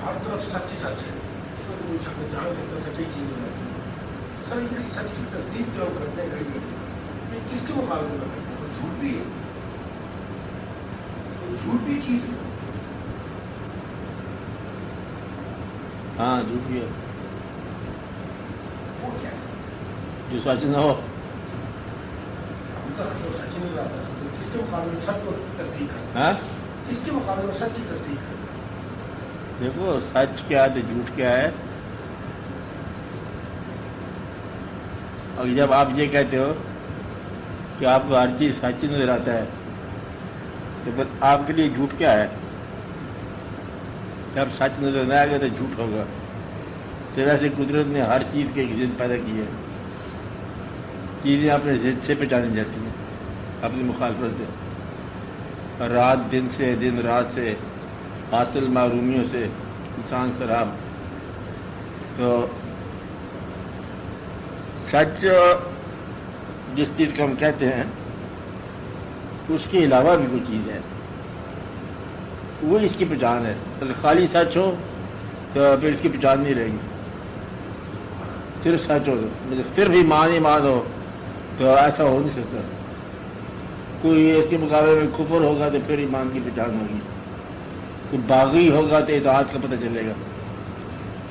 ہر طرف سچ ہی سچ ہے، اس میں کوئی شک نہیں، جہاں تک سچی چیز ہو جاتی ہے. سر یہ سچ کی تصدیق جو کرتے ہیں یہ کس کے مقابلے میں کرتے ہیں؟ تو جھوٹ بھی ہے، تو جھوٹ بھی چیز ہے. ہاں جھوٹ بھی ہے، وہ کیا ہے؟ جو سچ نہ ہو. ہم تو سچ نہیں رہتا، تو کس کے مقابلے میں سچ کو تصدیق کرتے ہیں؟ ہاں کس کے مقابلے میں سچ کی تصدیق کرتے ہیں؟ دیکھو سچ کیا ہے تو جھوٹ کیا ہے. اور جب آپ یہ کہتے ہو کہ آپ کو ہر چیز سچ نظر آتا ہے تو پھر آپ کے لیے جھوٹ کیا ہے؟ جب سچ نظر نہ آئے گا تو جھوٹ ہوگا. تو ویسے قدرت نے ہر چیز کی ایک ضد پیدا کی ہے. چیزیں اپنے ضد سے پہچانی جاتی ہیں، اپنی مخالفت سے، رات دن سے، دن رات سے، حاصل محرومیوں سے، انسان سراب. تو سچ جس چیز کو ہم کہتے ہیں اس کے علاوہ بھی کوئی چیز ہے، وہ اس کی پہچان ہے. اگر خالی سچ ہو تو پھر اس کی پہچان نہیں رہے گی. صرف سچ ہو تو صرف ایمان ہو تو ایسا ہو نہیں سکتا. کوئی اس کے مقابلے میں کفر ہوگا تو پھر ایمان کی پہچان ہوگی. کوئی باغی ہوگا تو اطاعت کا پتہ چلے گا.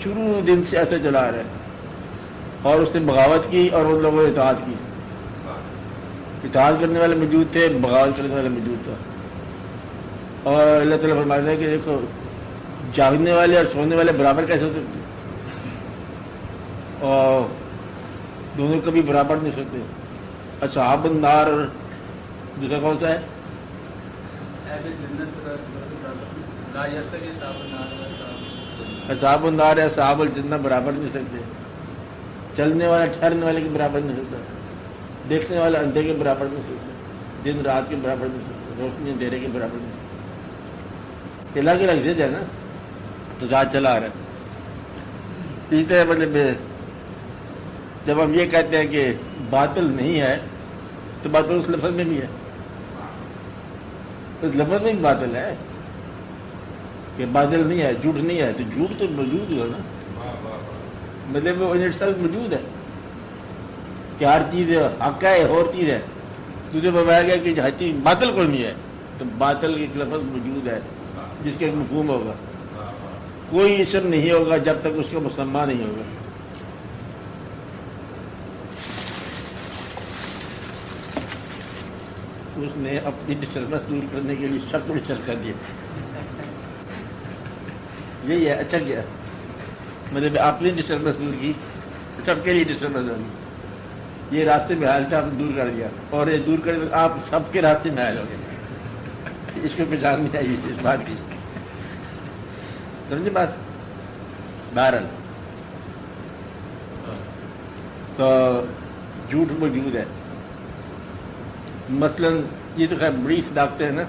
شروع دن سے ایسا چلا آ رہا ہے، اور اس نے بغاوت کی اور ان لوگوں نے اطاعت کی. اطاعت کرنے والے موجود تھے، بغاوت کرنے والے موجود تھا. اور اللہ تعالیٰ فرماتا ہے کہ دیکھو جاگنے والے اور سونے والے برابر کیسے ہو سکتے، اور دونوں کبھی برابر نہیں سکتے. اصحاب النار دوسرا کون سا ہے؟ اصحاب النار ہے، اصحاب الجنہ برابر نہیں سکتے. چلنے والا ٹھہرنے والے کے برابر نہیں سکتا، دیکھنے والا اندھے کے برابر نہیں سکتا، دن رات کے برابر نہیں سکتا، روشنی اندھیرے کے برابر نہیں سکتا. الگ الگ ضد ہے نا، تو ذات چلا آ رہا ہے. تیسرے مطلب جب ہم یہ کہتے ہیں کہ باطل نہیں ہے تو باطل اس لفظ میں بھی ہے، اس لفظ میں بھی باطل ہے کہ باطل نہیں ہے، جھوٹ نہیں ہے. تو جھوٹ تو موجود ہو نا، مطلب وہ ان اٹ سیلف موجود ہے کہ ہر چیز حق ہے اور چیز ہے. دوسرے بتایا گیا کہ ہر چیز باطل کوئی نہیں ہے، تو باطل ایک لفظ موجود ہے جس کا ایک مفہوم ہوگا. کوئی اسم نہیں ہوگا جب تک اس کا مسمى نہیں ہوگا. اس نے اپنی ڈسٹربنس دور کرنے کے لیے شک میں چل کر دیا. یہی ہے. اچھا کیا مطلب اپنی ڈسٹربنس دور کی، سب کے لیے ڈسٹربنس ہوگی. یہ راستے میں حال تھا، آپ نے دور کر دیا، اور یہ دور کر آپ سب کے راستے میں حال ہو گئے. اس کو پہچان نہیں آئی اس بات کی، سمجھے بات. بہرحال تو جھوٹ موجود ہے. مثلا یہ تو خیر بڑی صداقتیں ہیں نا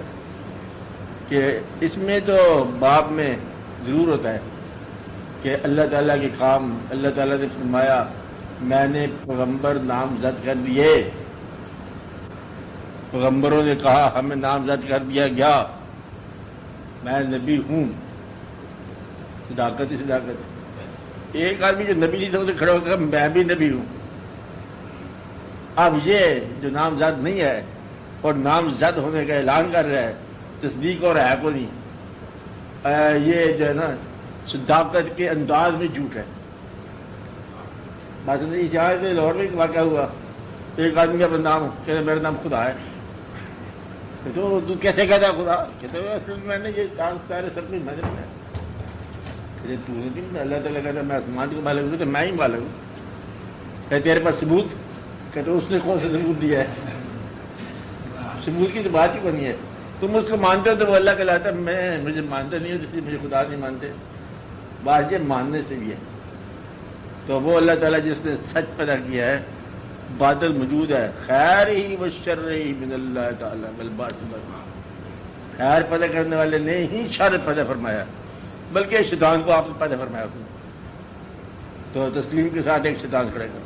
کہ اس میں تو باب میں ضرور ہوتا ہے کہ اللہ تعالیٰ کے کام، اللہ تعالیٰ نے فرمایا میں نے پیغمبر نامزد کر دیے، پیغمبروں نے کہا ہمیں نامزد کر دیا گیا، میں نبی ہوں. صداقت ہی صداقت. ایک آدمی جو نبی نہیں تھا اسے کھڑا ہو کر میں بھی نبی ہوں. اب یہ جو نامزد نہیں ہے اور نامزد ہونے کا اعلان کر رہا ہے، تصدیق اور ہے کو نہیں، یہ جو ہے نا صداقت کے انداز میں جھوٹ ہے. بات نہیں چاہے کہ لاہور میں ایک واقعہ ہوا، ایک آدمی اپنا نام کہتے میرا نام خدا ہے. تو کیسے کہتا ہے خدا؟ کہتے میں نے یہ کام سارے سب میں میں نے بنایا. اللہ تعالیٰ کہتا ہے میں آسمان کو مالک ہوں تو میں ہی مالک ہوں. کہ تیرے پاس ثبوت؟ کہتے اس نے کون سا ثبوت دیا ہے؟ ثبوت کی تو بات ہی بنی ہے. تم اس کو مانتے ہو تو وہ اللہ کہلاتا ہے، میں مجھے مانتا نہیں ہوں اس لیے مجھے خدا نہیں مانتے. بات یہ ماننے سے بھی ہے. تو وہ اللہ تعالیٰ جس نے سچ پیدا کیا ہے، باطل موجود ہے. خیر ہی و شر ہی من اللہ تعالیٰ بالباطل. خیر پیدا کرنے والے نے ہی شر پیدا فرمایا، بلکہ شیطان کو آپ نے پیدا فرمایا. تو تسلیم کے ساتھ ایک شیطان کھڑے گا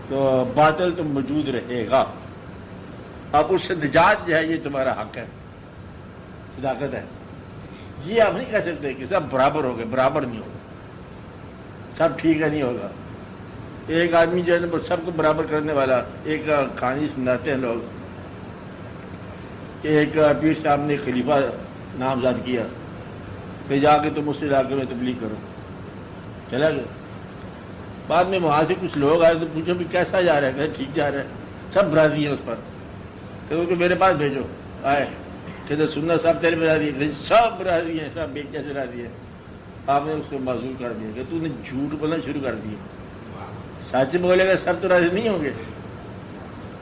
تو باطل تو موجود رہے گا. اب اس سے نجات جو ہے یہ تمہارا حق ہے، صداقت ہے. یہ آپ نہیں کہہ سکتے کہ سب برابر ہو گئے، برابر نہیں ہوگا، سب ٹھیک ہے نہیں ہوگا۔ ایک آدمی جو ہے نا سب کو برابر کرنے والا، ایک کہانی سناتے ہیں لوگ، کہ ایک پیر صاحب نے خلیفہ نامزد کیا، پھر جا کے تم اس علاقے میں تبلیغ کرو، چلا گیا۔ بعد میں وہاں سے کچھ لوگ آئے تو پوچھو بھی کیسا جا رہا ہے، کہ ٹھیک جا رہا ہے، سب راضی ہیں اس پر، کہ میرے پاس بھیجو، آئے کہ سننا صاحب تیرے پہ راضی ہے، سب راضی ہیں، سب بیچ سے راضی ہیں۔ آپ نے اس کو معذور کر دیا کہ تو نے جھوٹ بولنا شروع کر دیا، سچ بولے گا سب تو راضی نہیں ہوں گے،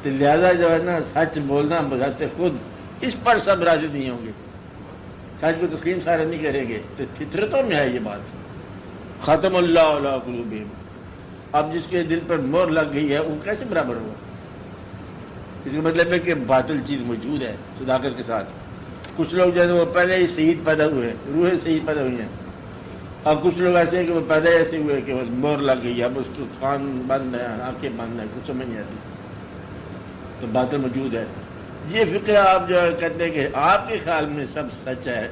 تو لہٰذا جو ہے نا سچ بولنا بذات خود اس پر سب راضی نہیں ہوں گے، سچ کو تسلیم سارے نہیں کریں گے، تو فطرتوں میں ہے یہ بات۔ ختم اللہ علی قلوبہم، اب جس کے دل پر مہر لگ گئی ہے وہ کیسے برابر ہوگا؟ اس کا مطلب ہے کہ باطل چیز موجود ہے صداقت کے ساتھ۔ کچھ لوگ جو ہے وہ پہلے ہی شہید پیدا ہوئے ہیں، روحیں شہید پیدا ہوئی ہیں، اور کچھ لوگ ایسے ہیں کہ وہ پیدا ایسے ہوئے کہ بس مہر لگ گئی ہے، اب اس کو کان بند ہے، آنکھیں بند ہیں، کچھ سمجھ نہیں آتی، تو باطل موجود ہے۔ یہ فکرہ آپ جو کہتے ہیں کہ آپ کے خیال میں سب سچ ہے،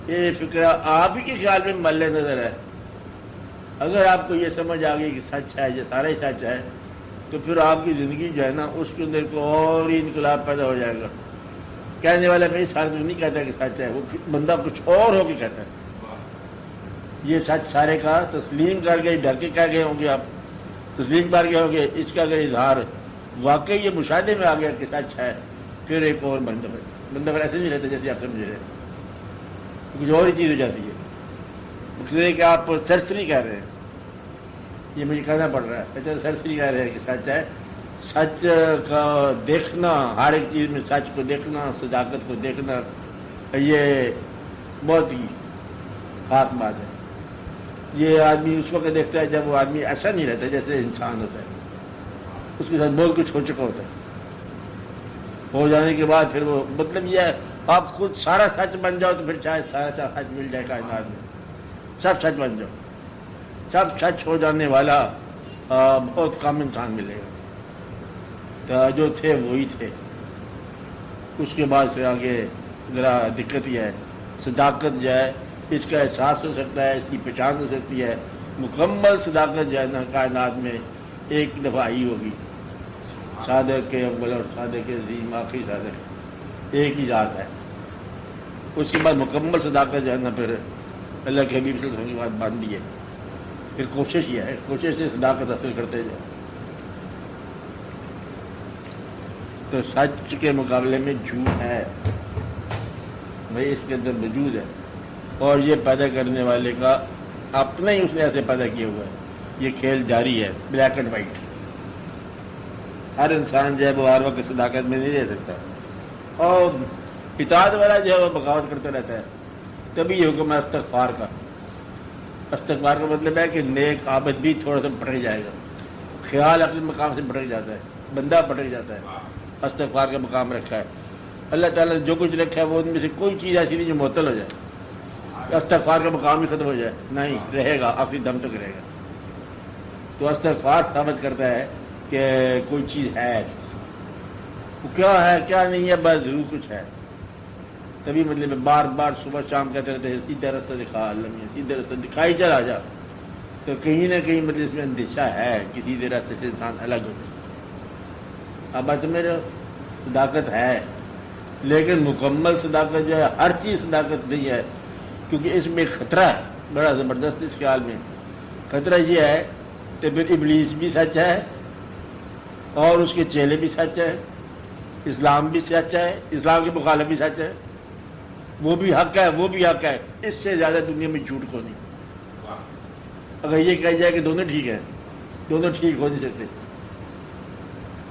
یہ فکرہ آپ ہی کے خیال میں مل نظر ہے۔ اگر آپ کو یہ سمجھ آ گئی کہ سچ ہے، یہ سارا ہی سچ ہے، تو پھر آپ کی زندگی جو ہے نا اس کے اندر کو اور ہی انقلاب پیدا ہو جائے گا۔ کہنے والا میں اس حالت میں نہیں کہتا کہ سچ ہے، وہ بندہ کچھ اور ہو کے کہتا ہے۔ یہ سچ سارے کا تسلیم کر گئے، ڈر کے کہہ گئے ہوں گے، آپ تسلیم کر گئے ہوں گے، اس کا اگر اظہار واقعی یہ مشاہدے میں آ گیا کہ سچ ہے، پھر ایک اور بندہ ایسے نہیں رہتا جیسے آپ سمجھ رہے ہیں، کچھ اور ہی چیز ہو جاتی ہے۔ مقصد کہ آپ سرسری کہہ رہے ہیں، یہ مجھے کہنا پڑ رہا ہے، اچھا سرسری کہہ رہے ہیں کہ سچ ہے۔ سچ کا دیکھنا، ہر ایک چیز میں سچ کو دیکھنا، صداقت کو دیکھنا، یہ بہت ہی خاص بات ہے۔ یہ آدمی اس وقت دیکھتا ہے جب وہ آدمی ایسا نہیں رہتا جیسے انسان ہوتا ہے، اس کے ساتھ بہت کچھ ہو چکا ہوتا ہے، ہو جانے کے بعد پھر وہ مطلب یہ ہے آپ خود سارا سچ بن جاؤ تو پھر شاید سارا سچ مل جائے کائنات میں، سب سچ بن جاؤ، سب سچ ہو جانے والا بہت کم انسان ملے گا، تو جو تھے وہی تھے۔ اس کے بعد سے آگے ذرا دقت یہ ہے، صداقت جو ہے اس کا احساس ہو سکتا ہے، اس کی پہچان ہو سکتی ہے، مکمل صداقت جو ہے نا کائنات میں ایک دفعہ آئی ہوگی، صادق کے اول اور صادق کے عظیم آخری صادق ایک ہی ذات ہے۔ اس کے بعد مکمل صداقت جو ہے نا پھر اللہ کے حبیب صلی اللہ علیہ وسلم کی بات باندھی ہے، پھر کوشش یہ ہے، کوشش سے صداقت حاصل کرتے جائیں۔ تو سچ کے مقابلے میں جھوٹ ہے بھائی، اس کے اندر موجود ہے، اور یہ پیدا کرنے والے کا اپنا ہی اس نے ایسے پیدا کیا ہوا ہے، یہ کھیل جاری ہے، بلیک اینڈ وائٹ۔ ہر انسان جو ہے وہ ہر وقت صداقت میں نہیں رہ سکتا، اور اطاعت والا جو ہے وہ بغاوت کرتا رہتا ہے۔ تبھی یہ حکم ہے استغفار کا۔ استغفار کا مطلب ہے کہ نیک عابد بھی تھوڑا سا بھٹک جائے گا، خیال اپنے مقام سے بھٹک جاتا ہے، بندہ بھٹک جاتا ہے۔ استغفار کا مقام رکھا ہے اللہ تعالیٰ نے، جو کچھ رکھا ہے وہ ان میں سے کوئی چیز ایسی نہیں جو معطل ہو جائے، استغفار کا مقام ہی ختم ہو جائے، نہیں رہے گا، آخری دم تک رہے گا۔ تو استغفار ثابت کرتا ہے کہ کوئی چیز ہے ایسی، وہ کیا ہے کیا نہیں ہے، بس ضرور کچھ ہے۔ تبھی مطلب بار بار صبح شام کہتے رہتے ہیں سیدھا راستہ دکھا اللہ میاں، سیدھا راستہ دکھائی چلا جا، تو کہیں نہ کہیں مطلب اس میں اندیشہ ہے کہ سیدھے راستے سے انسان الگ ہو جائے۔ اب بات میرے صداقت ہے، لیکن مکمل صداقت جو ہے، ہر چیز صداقت نہیں ہے، کیونکہ اس میں خطرہ ہے بڑا زبردست۔ اس خیال میں خطرہ یہ ہے کہ پھر ابلیس بھی سچ ہے اور اس کے چیلے بھی سچ ہے، اسلام بھی سچ ہے، اسلام کے مخالف بھی سچ ہے، وہ بھی حق ہے وہ بھی حق ہے، اس سے زیادہ دنیا میں جھوٹ کو نہیں۔ اگر یہ کہا جائے کہ دونوں ٹھیک ہیں، دونوں ٹھیک ہو نہیں سکتے،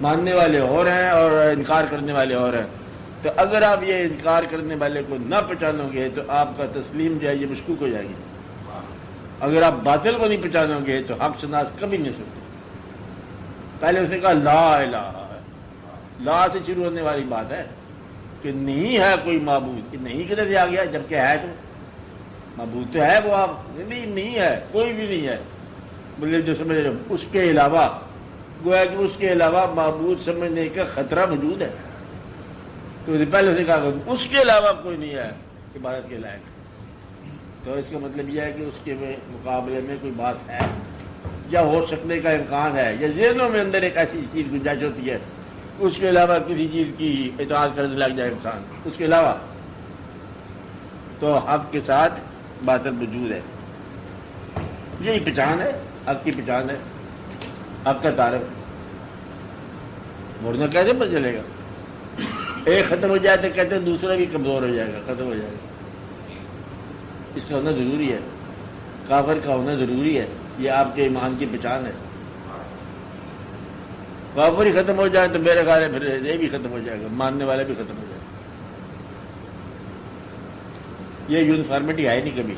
ماننے والے اور ہیں اور انکار کرنے والے اور ہیں۔ تو اگر آپ یہ انکار کرنے والے کو نہ پہچانو گے تو آپ کا تسلیم جو ہے یہ مشکوک ہو جائے گی۔ اگر آپ باطل کو نہیں پہچانو گے تو حق شناس کبھی نہیں سکتے۔ پہلے اس نے کہا لا الہ، لا سے شروع ہونے والی بات ہے کہ نہیں ہے کوئی معبود، کہ نہیں کدھر سے آ گیا جبکہ ہے، تو معبود تو ہے وہ، آپ نہیں ہے، کوئی بھی نہیں ہے، بولے جو سمجھ رہے اس کے علاوہ، گویا کہ اس کے علاوہ معبود سمجھنے کا خطرہ موجود ہے۔ تو پہلے اس نے کہا کہ اس کے علاوہ کوئی نہیں ہے عبادت کے لائق، تو اس کا مطلب یہ ہے کہ اس کے مقابلے میں کوئی بات ہے یا ہو سکنے کا امکان ہے یا ذہنوں میں اندر ایک ایسی چیز گنجائش ہوتی ہے اس کے علاوہ کسی چیز کی اطاعت کرنے لگ جائے انسان، اس کے علاوہ تو حق کے ساتھ باطل موجود ہے. یہی پہچان ہے، حق کی پہچان ہے، حق کا تعارف. ورنہ کیسے پتہ چلے گا؟ ایک ختم ہو جائے تو کہتے ہیں دوسرا بھی کمزور ہو جائے گا، ختم ہو جائے گا. اس کا ہونا ضروری ہے، کافر کا ہونا ضروری ہے. یہ آپ کے ایمان کی پہچان ہے. کافر ہی ختم ہو جائے تو میرے خیال ہے پھر یہ بھی ختم ہو جائے گا، ماننے والے بھی ختم ہو جائے گا. یہ یونیفارمٹی ہے نہیں کبھی.